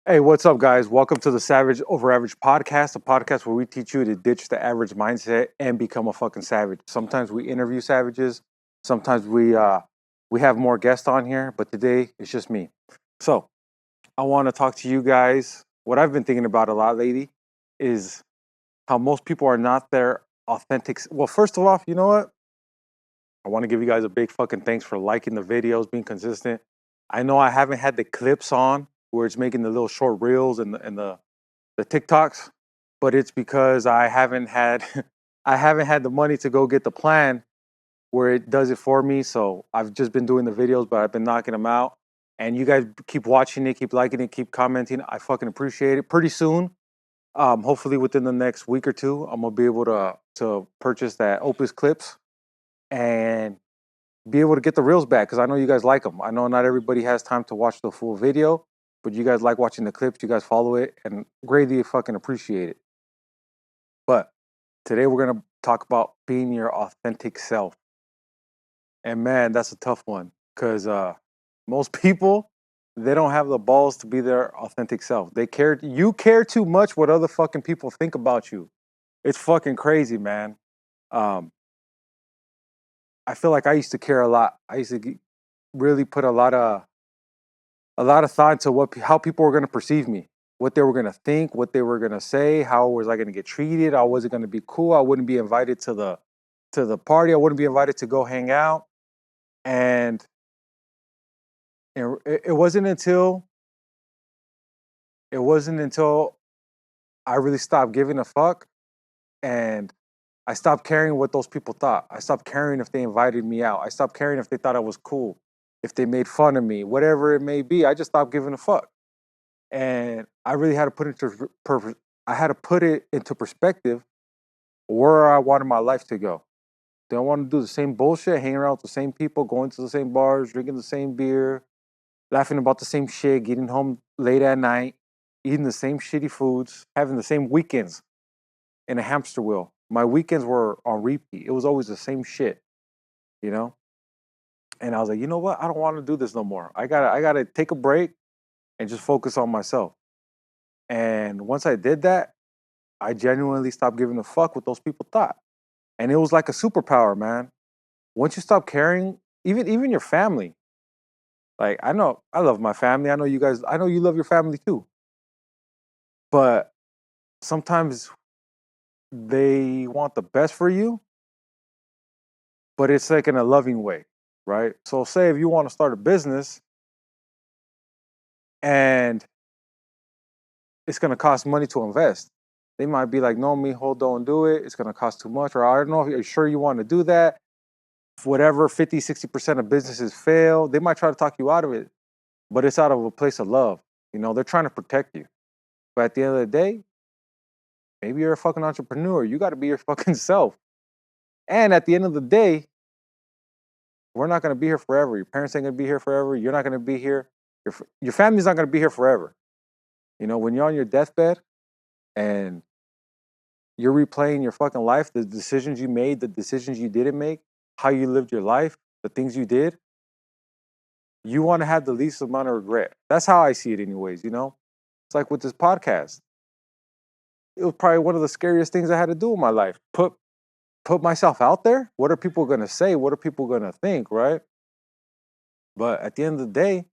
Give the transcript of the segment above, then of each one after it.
Hey, what's up, guys? Welcome to the Savage Over Average podcast, a podcast where we teach you to ditch the average mindset and become a fucking savage. Sometimes we interview savages, sometimes we have more guests on here, but today it's just me. So I want to talk to you guys. What I've been thinking about a lot lately is how most people are not their authentic. Well, first of all, you know what? I want to give you guys a big fucking thanks for liking the videos, being consistent. I know I haven't had the clips on where it's making the little short reels and the TikToks, but it's because I haven't had I haven't had the money to go get the plan where it does it for me. So I've just been doing the videos, but I've been knocking them out. And you guys keep watching it, keep liking it, keep commenting. I fucking appreciate it. Pretty soon, hopefully within the next week or two, I'm gonna be able to purchase that Opus clips and be able to get the reels back because I know you guys like them. I know not everybody has time to watch the full video, but you guys like watching the clips. You guys follow it and greatly fucking appreciate it. But today we're gonna talk about being your authentic self. And man, that's a tough one because most people they don't have the balls to be their authentic self. You care too much what other fucking people think about you. It's fucking crazy, man. Um, I feel like I used to care a lot. I used to really put a lot of thought into how people were going to perceive me, what they were going to think, what they were going to say, how was I going to get treated, how was it going to be cool. I wouldn't be invited to the party. I wouldn't be invited to go hang out, and it wasn't until I really stopped giving a fuck, and I stopped caring what those people thought. I stopped caring if they invited me out. I stopped caring if they thought I was cool, if they made fun of me, whatever it may be. I just stopped giving a fuck. And I really had to I had to put it into perspective where I wanted my life to go. Do I want to do the same bullshit, hanging around with the same people, going to the same bars, drinking the same beer, laughing about the same shit, getting home late at night, eating the same shitty foods, having the same weekends in a hamster wheel? My weekends were on repeat. It was always the same shit, you know? And I was like, you know what? I don't want to do this no more. I gotta take a break and just focus on myself. And once I did that, I genuinely stopped giving a fuck what those people thought. And it was like a superpower, man. Once you stop caring, even your family. Like I know I love my family. I know you guys, I know you love your family too. But sometimes they want the best for you, but it's like in a loving way, right? So say if you want to start a business and it's gonna cost money to invest. They might be like, no, mijo, don't do it. It's gonna cost too much. Or I don't know if you're sure you want to do that. Whatever 50, 60% of businesses fail, they might try to talk you out of it, but it's out of a place of love. They're trying to protect you. But at the end of the day, maybe you're a fucking entrepreneur. You got to be your fucking self. And at the end of the day, we're not going to be here forever. Your parents ain't going to be here forever. You're not going to be here. Your family's not going to be here forever. When you're on your deathbed and you're replaying your fucking life, the decisions you made, the decisions you didn't make, how you lived your life, the things you did, you want to have the least amount of regret. That's how I see it, anyways. It's like with this podcast. It was probably one of the scariest things I had to do in my life. Put myself out there. What are people gonna say? What are people gonna think? Right? But at the end of the day,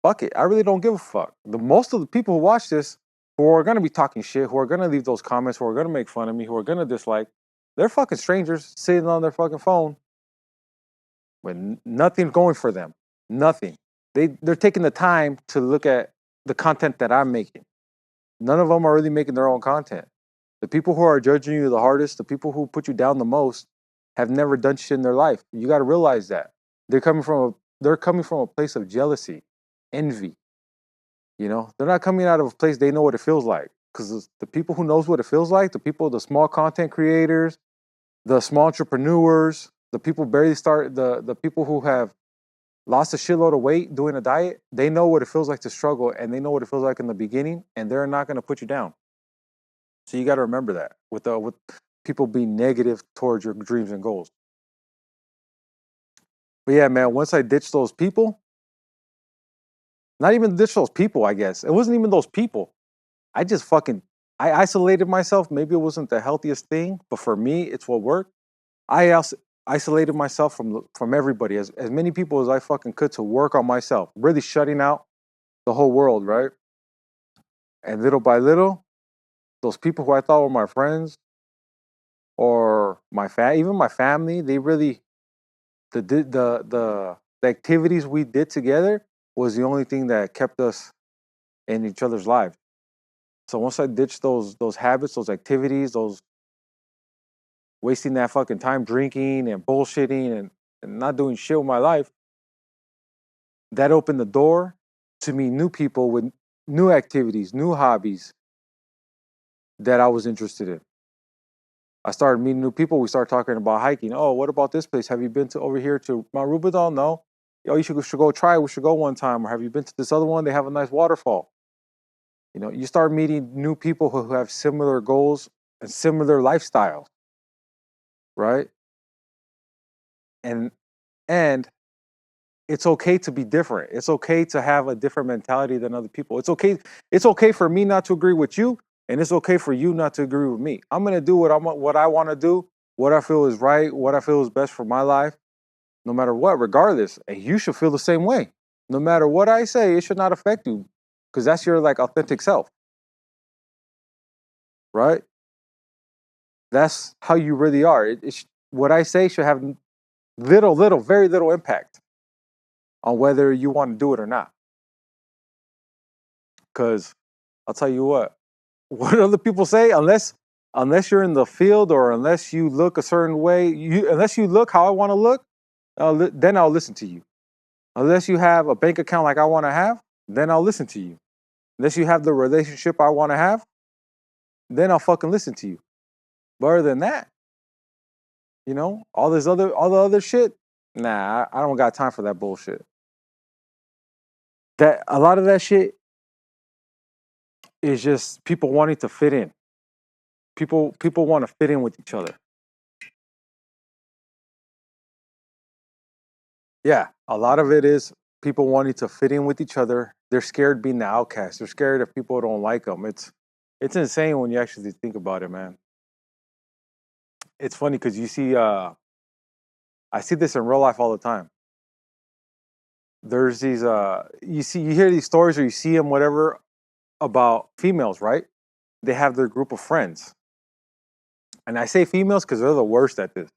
fuck it. I really don't give a fuck. The most of the people who watch this, who are gonna be talking shit, who are gonna leave those comments, who are gonna make fun of me, who are gonna dislike, they're fucking strangers sitting on their fucking phone with nothing going for them. Nothing. They're taking the time to look at the content that I'm making. None of them are really making their own content. The people who are judging you the hardest, the people who put you down the most, have never done shit in their life. You got to realize that they're coming from a place of jealousy, envy. They're not coming out of a place they know what it feels like. Because the people who knows what it feels like, the small content creators, the small entrepreneurs, the people barely start, the people who have lost a shitload of weight doing a diet, they know what it feels like to struggle, and they know what it feels like in the beginning, and they're not going to put you down. So you got to remember that with people being negative towards your dreams and goals. But yeah, man, once I ditched those people, Not even ditch those people, I guess. It wasn't even those people. I just fucking, I isolated myself. Maybe it wasn't the healthiest thing, but for me, it's what worked. I also isolated myself from everybody, as many people as I fucking could to work on myself, really shutting out the whole world, right? And little by little, those people who I thought were my friends or even my family, they really the activities we did together was the only thing that kept us in each other's lives. So once I ditched those habits, those activities, those wasting that fucking time drinking and bullshitting and not doing shit with my life, that opened the door to meet new people with new activities, new hobbies that I was interested in. I started meeting new people. We started talking about hiking. Oh, what about this place? Have you been to over here to Mount Rubidal? No. Oh, you should go try it. We should go one time. Or have you been to this other one? They have a nice waterfall. You know, you start meeting new people who have similar goals and similar lifestyles, right? And and it's okay to be different. It's okay to have a different mentality than other people. It's okay. It's okay for me not to agree with you, and it's okay for you not to agree with me. I'm gonna do what I want to do, what I feel is right, what I feel is best for my life, no matter what, regardless. And you should feel the same way. No matter what I say, it should not affect you, because that's your like authentic self, right? That's how you really are. What I say should have very little impact on whether you want to do it or not. Because I'll tell you what other people say, unless you're in the field or unless you look a certain way, unless you look how I want to look, then I'll listen to you. Unless you have a bank account like I want to have, then I'll listen to you. Unless you have the relationship I want to have, then I'll fucking listen to you. But other than that, all the other shit, nah, I don't got time for that bullshit. That a lot of that shit is just people wanting to fit in. People want to fit in with each other. Yeah, a lot of it is people wanting to fit in with each other. They're scared being the outcast. They're scared if people don't like them. It's insane when you actually think about it, man. It's funny because you see, I see this in real life all the time. There's these, you hear these stories or you see them, whatever, about females, right? They have their group of friends, and I say females because they're the worst at this.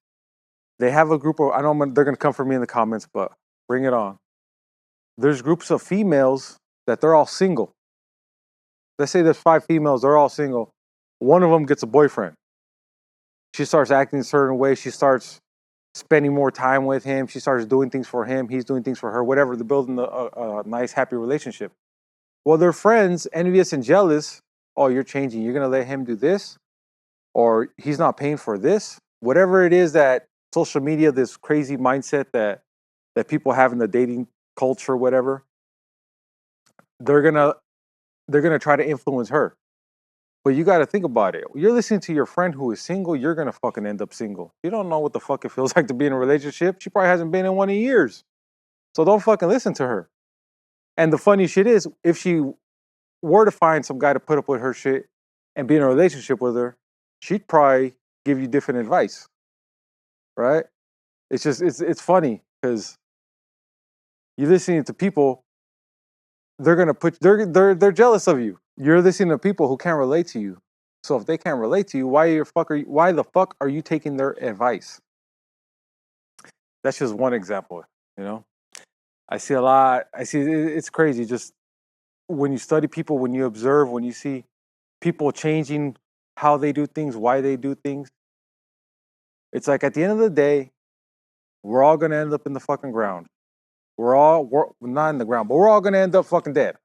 They have a group of, I know they're gonna come for me in the comments, but bring it on. There's groups of females that they're all single. Let's say there's 5 females, they're all single. One of them gets a boyfriend. She starts acting a certain way. She starts spending more time with him. She starts doing things for him. He's doing things for her, whatever. They're building a nice, happy relationship. Well, their friends, envious and jealous. Oh, you're changing. You're going to let him do this? Or he's not paying for this? Whatever it is that social media, this crazy mindset that people have in the dating culture, whatever, they're gonna try to influence her. But you got to think about it. You're listening to your friend who is single. You're gonna fucking end up single. You don't know what the fuck it feels like to be in a relationship. She probably hasn't been in one in years. So don't fucking listen to her. And the funny shit is, if she were to find some guy to put up with her shit and be in a relationship with her, she'd probably give you different advice, right? It's funny because you're listening to people. They're gonna they're jealous of you. You're listening to people who can't relate to you. So if they can't relate to you, why the fuck are you taking their advice? That's just one example, you know. I see a lot. It's crazy. Just when you study people, when you observe, when you see people changing how they do things, why they do things, it's like at the end of the day, we're all gonna end up in the fucking ground. We're not in the ground, but we're all gonna end up fucking dead,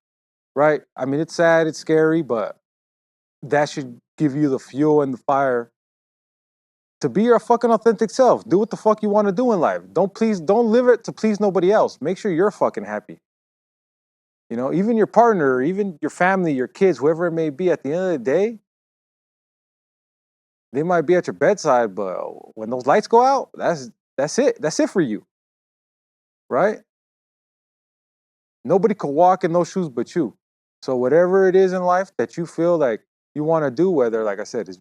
right? I mean, it's sad, it's scary, but that should give you the fuel and the fire to be your fucking authentic self. Do what the fuck you want to do in life. Don't live it to please nobody else. Make sure you're fucking happy. You know, even your partner, even your family, your kids, whoever it may be, at the end of the day, they might be at your bedside, but when those lights go out, that's it. That's it for you. Right? Nobody could walk in those shoes but you. So whatever it is in life that you feel like you want to do, whether, like I said, is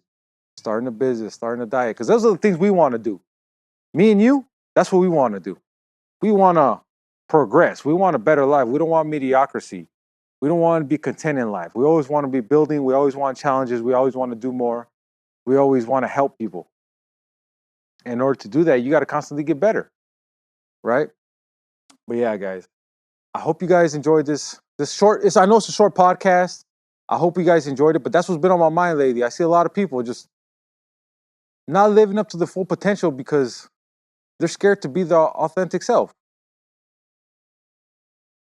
starting a business, starting a diet, because those are the things we want to do. Me and you, that's what we want to do. We want to progress. We want a better life. We don't want mediocrity. We don't want to be content in life. We always want to be building. We always want challenges. We always want to do more. We always want to help people. In order to do that, you got to constantly get better, right? But yeah, guys, I hope you guys enjoyed this short. I know it's a short podcast. I hope you guys enjoyed it, but that's what's been on my mind lately. I see a lot of people just not living up to the full potential because they're scared to be the authentic self.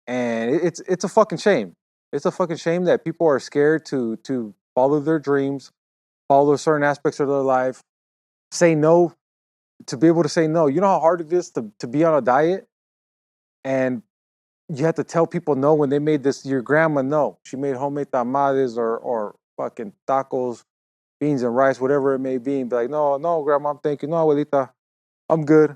And it's a fucking shame. It's a fucking shame that people are scared to follow their dreams, follow certain aspects of their life, say no, to be able to say no. You know how hard it is to be on a diet? And you have to tell people no when they made this. Your grandma, no. She made homemade tamales or fucking tacos, beans and rice, whatever it may be. And be like, no, grandma, I'm thinking, no, abuelita, I'm good.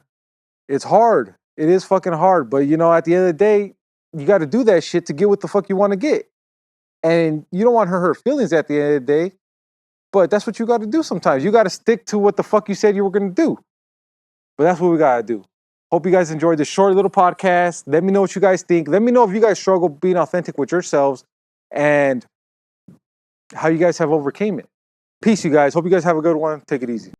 It's hard. It is fucking hard. But, at the end of the day, you got to do that shit to get what the fuck you want to get. And you don't want her feelings at the end of the day. But that's what you got to do sometimes. You got to stick to what the fuck you said you were going to do. But that's what we got to do. Hope you guys enjoyed this short little podcast. Let me know what you guys think. Let me know if you guys struggle being authentic with yourselves and how you guys have overcame it. Peace, you guys. Hope you guys have a good one. Take it easy.